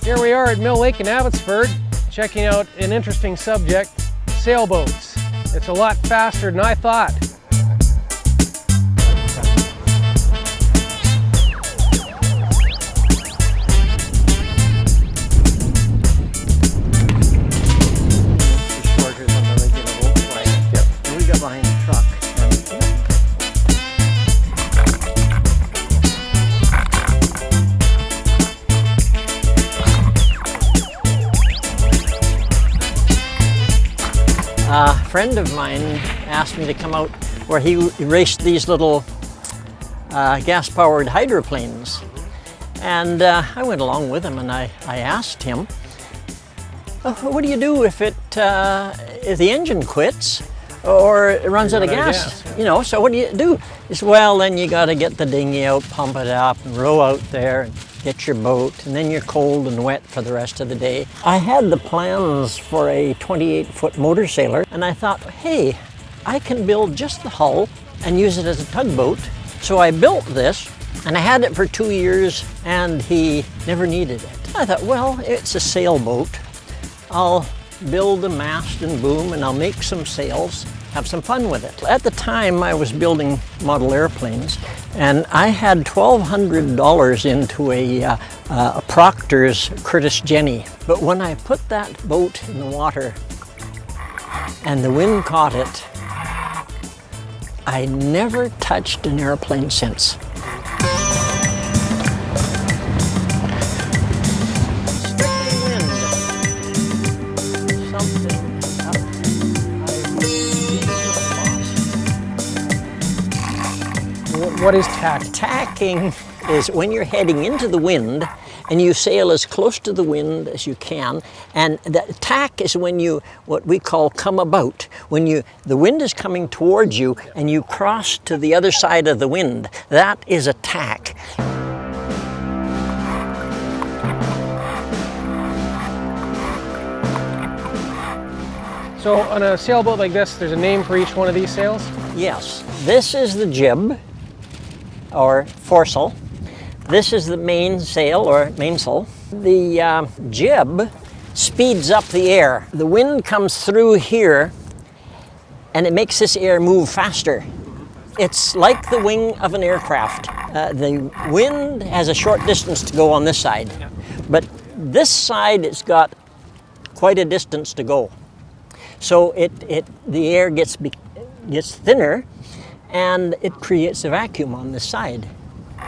Here we are at Mill Lake in Abbotsford, checking out an interesting subject, sailboats. It's a lot faster than I thought. Shorter than the regular Volkswagen. Yep. And we got behind the truck. A friend of mine asked me to come out where he raced these little gas-powered hydroplanes. And I went along with him and I asked him, what do you do if the engine quits or it runs out of gas? You know, so what do you do? He said, well, then you got to get the dinghy out, pump it up, and row out there, and get your boat, and then you're cold and wet for the rest of the day. I had the plans for a 28-foot motor sailor, and I thought, hey, I can build just the hull and use it as a tugboat. So I built this, and I had it for 2 years, and he never needed it. I thought, well, it's a sailboat. I'll build a mast and boom, and I'll make some sails, have some fun with it. At the time, I was building model airplanes, and I had $1,200 into a Proctor's Curtis Jenny. But when I put that boat in the water and the wind caught it, I never touched an airplane since. What is tack? Tacking is when you're heading into the wind and you sail as close to the wind as you can. And the tack is when you, what we call come about. When the wind is coming towards you and you cross to the other side of the wind. That is a tack. So on a sailboat like this, there's a name for each one of these sails? Yes, this is the jib, or foresail. This is the mainsail, or mainsail. The jib speeds up the air. The wind comes through here, and it makes this air move faster. It's like the wing of an aircraft. The wind has a short distance to go on this side, but this side it's got quite a distance to go. So the air gets thinner, and it creates a vacuum on this side.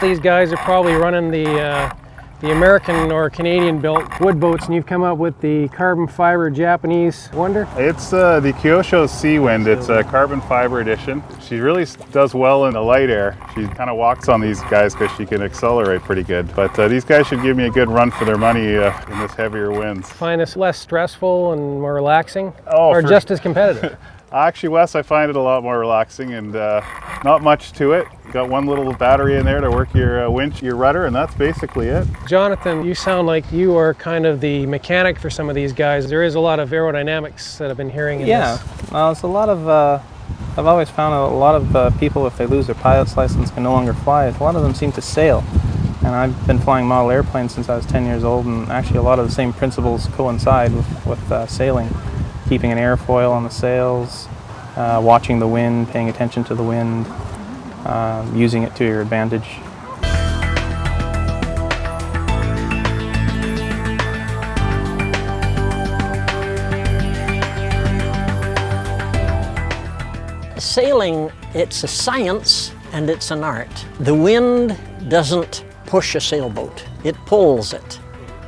These guys are probably running the American or Canadian built wood boats, and you've come up with the carbon fiber Japanese Wonder? It's the Kyosho Sea Wind. It's a carbon fiber edition. She really does well in the light air. She kind of walks on these guys because she can accelerate pretty good. But these guys should give me a good run for their money in this heavier winds. Find this less stressful and more relaxing? Oh, or just as competitive? Actually, Wes, I find it a lot more relaxing and not much to it. Got one little battery in there to work your winch, your rudder, and that's basically it. Jonathan, you sound like you are kind of the mechanic for some of these guys. There is a lot of aerodynamics that I've been hearing in this. Well, it's a lot of, I've always found a lot of people, if they lose their pilot's license, can no longer fly. A lot of them seem to sail. And I've been flying model airplanes since I was 10 years old, and actually a lot of the same principles coincide with sailing. Keeping an airfoil on the sails, watching the wind, paying attention to the wind, using it to your advantage. Sailing, it's a science and it's an art. The wind doesn't push a sailboat, it pulls it.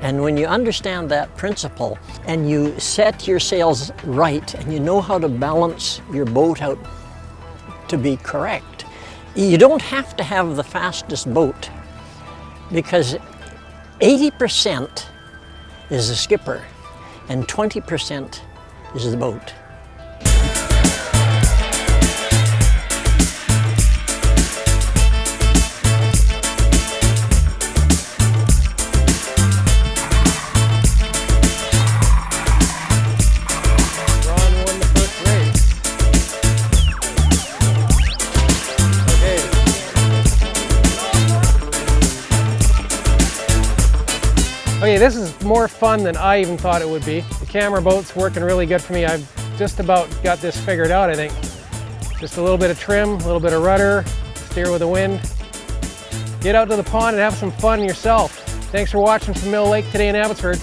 And when you understand that principle and you set your sails right and you know how to balance your boat out to be correct, you don't have to have the fastest boat, because 80% is the skipper and 20% is the boat. Okay, this is more fun than I even thought it would be. The camera boat's working really good for me. I've just about got this figured out, I think. Just a little bit of trim, a little bit of rudder, steer with the wind. Get out to the pond and have some fun yourself. Thanks for watching from Mill Lake today in Abbotsford.